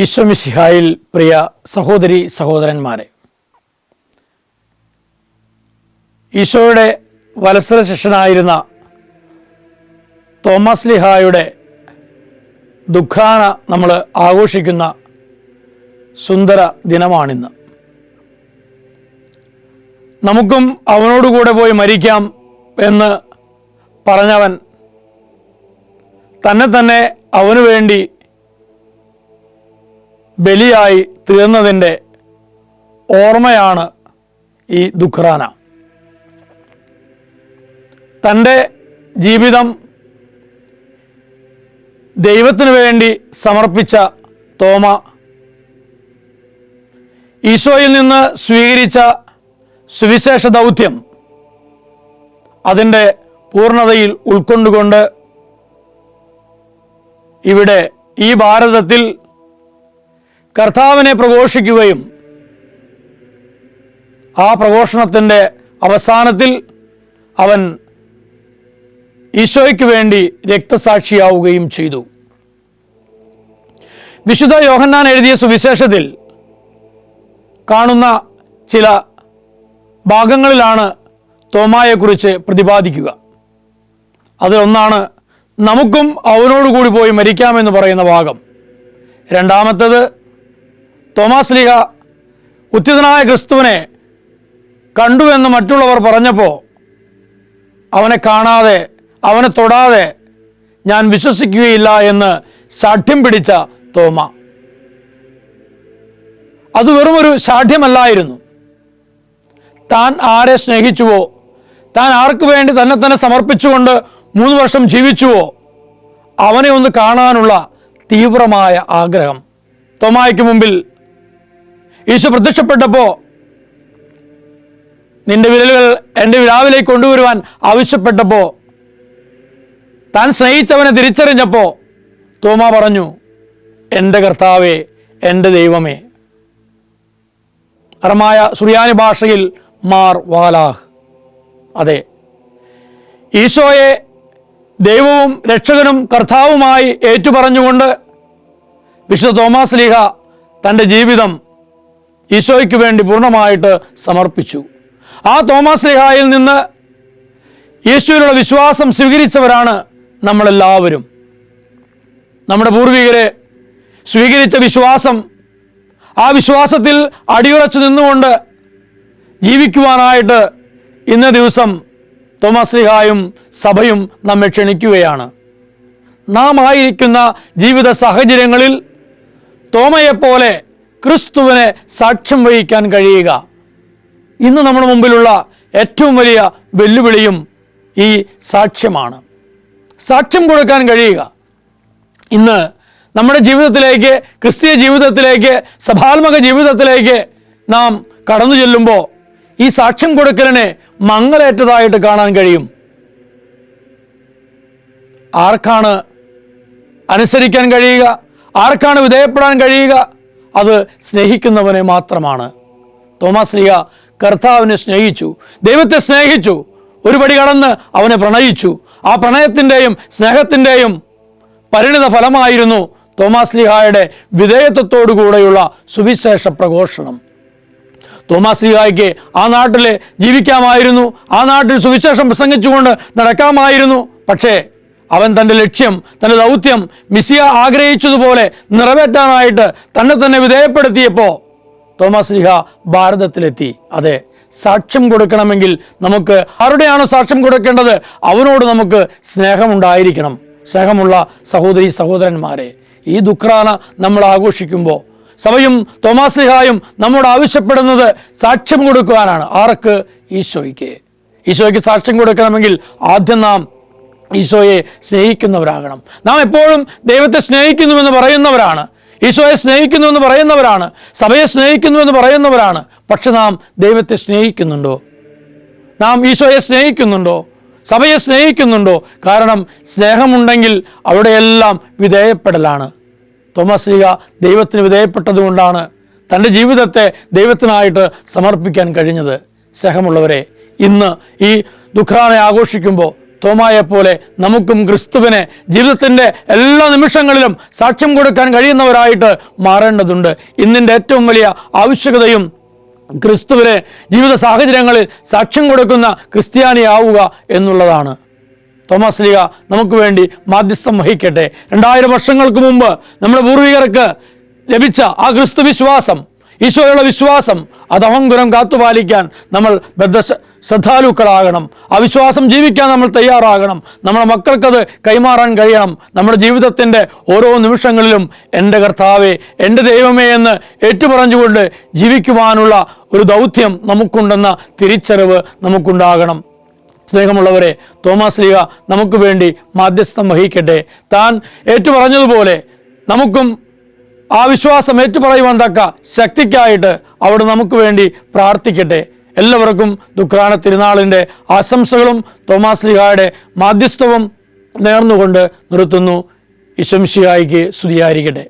ഈശോ മിശിഹായിൽ പ്രിയ സഹോദരി സഹോദരന്മാരെ, ഈശോയുടെ വത്സര ശിഷ്യനായിരുന്ന തോമസ് ലീഹായുടെ ദുഃഖാന നമ്മൾ ആഘോഷിക്കുന്ന സുന്ദര ദിനമാണിന്ന്. നമുക്കും അവനോടുകൂടെ പോയി മരിക്കാം എന്ന് പറഞ്ഞവൻ തന്നെ അവനു വേണ്ടി ബലിയായി തീർന്നതിൻ്റെ ഓർമ്മയാണ് ഈ ദുഃഖാന. തൻ്റെ ജീവിതം ദൈവത്തിനു വേണ്ടി സമർപ്പിച്ച തോമ ഈശോയിൽ നിന്ന് സ്വീകരിച്ച സുവിശേഷ ദൗത്യം അതിൻ്റെ പൂർണ്ണതയിൽ ഉൾക്കൊണ്ടുകൊണ്ട് ഇവിടെ ഈ ഭാരതത്തിൽ കർത്താവിനെ പ്രഘോഷിക്കുകയും ആ പ്രഘോഷണത്തിൻ്റെ അവസാനത്തിൽ അവൻ ഈശോയ്ക്ക് വേണ്ടി രക്തസാക്ഷിയാവുകയും ചെയ്തു. വിശുദ്ധ യോഹന്നാൻ എഴുതിയ സുവിശേഷത്തിൽ കാണുന്ന ചില ഭാഗങ്ങളിലാണ് തോമായെക്കുറിച്ച് പ്രതിപാദിക്കുക. അതിലൊന്നാണ് നമുക്കും അവനോടുകൂടി പോയി മരിക്കാമെന്ന് പറയുന്ന ഭാഗം. രണ്ടാമത്തേത് തോമസ് ലീഹ ഉത്ഥിതനായ ക്രിസ്തുവിനെ കണ്ടുവെന്ന് മറ്റുള്ളവർ പറഞ്ഞപ്പോൾ അവനെ കാണാതെ അവനെ തൊടാതെ ഞാൻ വിശ്വസിക്കുകയില്ല എന്ന് ശാഠ്യം പിടിച്ച തോമ. അത് വെറുമൊരു ശാഠ്യമല്ലായിരുന്നു. താൻ ആരെ സ്നേഹിച്ചുവോ, താൻ ആർക്ക് വേണ്ടി തന്നെ സമർപ്പിച്ചുകൊണ്ട് 3 വർഷം ജീവിച്ചുവോ അവനെ ഒന്ന് കാണാനുള്ള തീവ്രമായ ആഗ്രഹം. തോമായ്ക്ക് മുമ്പിൽ ഈശോ പ്രത്യക്ഷപ്പെട്ടപ്പോൾ നിന്റെ വിരലുകൾ എൻ്റെ വിലാവിലേക്ക് കൊണ്ടുവരുവാൻ ആവശ്യപ്പെട്ടപ്പോൾ താൻ സ്നേഹിച്ചവനെ തിരിച്ചറിഞ്ഞപ്പോൾ തോമ പറഞ്ഞു, എൻ്റെ കർത്താവേ, എൻ്റെ ദൈവമേ. അറമായ സുറിയാനി ഭാഷയിൽ മാർ വാലാഹ്. അതെ, ഈശോയെ ദൈവവും രക്ഷകനും കർത്താവുമായി ഏറ്റുപറഞ്ഞുകൊണ്ട് വിശുദ്ധ തോമസ് ലീഹ തൻ്റെ ജീവിതം ഈശോയ്ക്ക് വേണ്ടി പൂർണ്ണമായിട്ട് സമർപ്പിച്ചു. ആ തോമസ് ലീഹായിൽ നിന്ന് യേശുവിലുള്ള വിശ്വാസം സ്വീകരിച്ചവരാണ് നമ്മളെല്ലാവരും. നമ്മുടെ പൂർവികരെ സ്വീകരിച്ച വിശ്വാസം, ആ വിശ്വാസത്തിൽ അടിയുറച്ചു നിന്നുകൊണ്ട് ജീവിക്കുവാനായിട്ട് ഇന്ന ദിവസം തോമസ് ലീഹായും സഭയും നമ്മെ ക്ഷണിക്കുകയാണ്. നാം ആയിരിക്കുന്ന ജീവിത സാഹചര്യങ്ങളിൽ തോമയെപ്പോലെ ക്രിസ്തുവിനെ സാക്ഷ്യം വഹിക്കാൻ കഴിയുക. ഇന്ന് നമ്മുടെ മുമ്പിലുള്ള ഏറ്റവും വലിയ വെല്ലുവിളിയും ഈ സാക്ഷ്യമാണ്. സാക്ഷ്യം കൊടുക്കാൻ കഴിയുക. ഇന്ന് നമ്മുടെ ജീവിതത്തിലേക്ക്, ക്രിസ്തീയ ജീവിതത്തിലേക്ക്, സഭാത്മക ജീവിതത്തിലേക്ക് നാം കടന്നു ചെല്ലുമ്പോൾ ഈ സാക്ഷ്യം കൊടുക്കലിനെ മങ്ങലേറ്റതായിട്ട് കാണാൻ കഴിയും. ആർക്കാണ് അനുസരിക്കാൻ കഴിയുക? ആർക്കാണ് വിധേയപ്പെടാൻ കഴിയുക? അത് സ്നേഹിക്കുന്നവനെ മാത്രമാണ്. തോമസ് ലീഹ കർത്താവിനെ സ്നേഹിച്ചു, ദൈവത്തെ സ്നേഹിച്ചു, ഒരു പടി കടന്ന് അവനെ പ്രണയിച്ചു. ആ പ്രണയത്തിൻ്റെയും സ്നേഹത്തിൻ്റെയും പരിണിത ഫലമായിരുന്നു തോമസ് ലീഹായുടെ വിധേയത്വത്തോടുകൂടെയുള്ള സുവിശേഷ പ്രഘോഷണം. തോമസ് ലീഹായ്ക്ക് ആ നാട്ടിൽ ജീവിക്കാമായിരുന്നു, ആ നാട്ടിൽ സുവിശേഷം പ്രസംഗിച്ചുകൊണ്ട് നടക്കാമായിരുന്നു. പക്ഷേ അവൻ തൻ്റെ ലക്ഷ്യം, തൻ്റെ ദൗത്യം മിശിഹ ആഗ്രഹിച്ചതുപോലെ നിറവേറ്റാനായിട്ട് തന്നെ വിധേയപ്പെടുത്തിയപ്പോൾ തോമസ് ലീഹ ഭാരതത്തിലെത്തി. അതെ, സാക്ഷ്യം കൊടുക്കണമെങ്കിൽ നമുക്ക് ആരുടെയാണോ സാക്ഷ്യം കൊടുക്കേണ്ടത് അവനോട് നമുക്ക് സ്നേഹമുണ്ടായിരിക്കണം. സ്നേഹമുള്ള സഹോദരി സഹോദരന്മാരെ, ഈ ദുഃഖാന നമ്മൾ ആഘോഷിക്കുമ്പോൾ സഭയും തോമസ് ലീഹായും നമ്മോട് ആവശ്യപ്പെടുന്നത് സാക്ഷ്യം കൊടുക്കുവാനാണ്. ആർക്ക്? ഈശോയ്ക്ക്. ഈശോയ്ക്ക് സാക്ഷ്യം കൊടുക്കണമെങ്കിൽ ആദ്യം നാം ഈശോയെ സ്നേഹിക്കുന്നവരാകണം. നാം എപ്പോഴും ദൈവത്തെ സ്നേഹിക്കുന്നുവെന്ന് പറയുന്നവരാണ്, ഈശോയെ സ്നേഹിക്കുന്നുവെന്ന് പറയുന്നവരാണ്, സഭയെ സ്നേഹിക്കുന്നുവെന്ന് പറയുന്നവരാണ്. പക്ഷെ നാം ദൈവത്തെ സ്നേഹിക്കുന്നുണ്ടോ? നാം ഈശോയെ സ്നേഹിക്കുന്നുണ്ടോ? സഭയെ സ്നേഹിക്കുന്നുണ്ടോ? കാരണം സ്നേഹമുണ്ടെങ്കിൽ അവിടെയെല്ലാം വിധേയപ്പെടലാണ്. തോമസ് ലീഹ ദൈവത്തിന് വിധേയപ്പെട്ടതുകൊണ്ടാണ് തൻ്റെ ജീവിതത്തെ ദൈവത്തിനായിട്ട് സമർപ്പിക്കാൻ കഴിഞ്ഞത്. സ്നേഹമുള്ളവരെ, ഇന്ന് ഈ ദുഃഖാന ആഘോഷിക്കുമ്പോൾ തോമായെ പോലെ നമുക്കും ക്രിസ്തുവിനെ ജീവിതത്തിൻ്റെ എല്ലാ നിമിഷങ്ങളിലും സാക്ഷ്യം കൊടുക്കാൻ കഴിയുന്നവരായിട്ട് മാറേണ്ടതുണ്ട്. ഇന്നിൻ്റെ ഏറ്റവും വലിയ ആവശ്യകതയും ക്രിസ്തുവിനെ ജീവിത സാഹചര്യങ്ങളിൽ സാക്ഷ്യം കൊടുക്കുന്ന ക്രിസ്ത്യാനിയാവുക എന്നുള്ളതാണ്. തോമസ് ലീഗ നമുക്ക് വേണ്ടി മാധ്യസ്ഥം വഹിക്കട്ടെ. 2000 വർഷങ്ങൾക്ക് മുമ്പ് നമ്മുടെ പൂർവികർക്ക് ലഭിച്ച ആ ക്രിസ്തു വിശ്വാസം, ഈശോയുള്ള വിശ്വാസം, അത് അഹങ്കുരം കാത്തുപാലിക്കാൻ നമ്മൾ ശ്രദ്ധാലുക്കളാകണം. ആ വിശ്വാസം ജീവിക്കാൻ നമ്മൾ തയ്യാറാകണം. നമ്മുടെ മക്കൾക്കത് കൈമാറാൻ കഴിയണം. നമ്മുടെ ജീവിതത്തിൻ്റെ ഓരോ നിമിഷങ്ങളിലും എൻ്റെ കർത്താവേ, എൻ്റെ ദൈവമേ എന്ന് ഏറ്റുപറഞ്ഞുകൊണ്ട് ജീവിക്കുവാനുള്ള ഒരു ദൗത്യം നമുക്കുണ്ടെന്ന തിരിച്ചറിവ് നമുക്കുണ്ടാകണം. സ്നേഹമുള്ളവരെ, തോമസ് ലീഗ നമുക്ക് വേണ്ടി മാധ്യസ്ഥം വഹിക്കട്ടെ. താൻ ഏറ്റുപറഞ്ഞതുപോലെ നമുക്കും ആ വിശ്വാസം ഏറ്റുപറയുവാൻ തക്ക ശക്തിക്കായിട്ട് അവിടെ നമുക്ക് വേണ്ടി പ്രാർത്ഥിക്കട്ടെ. എല്ലാവർക്കും ദുഃഖാന തിരുനാളിൻ്റെ ആശംസകളും തോമസ് ലീഗയുടെ മാധ്യസ്ഥവും നേർന്നുകൊണ്ട് നിർത്തുന്നു. ഈശോ മിശിഹായിക്ക് സ്തുതിയായിരിക്കട്ടെ.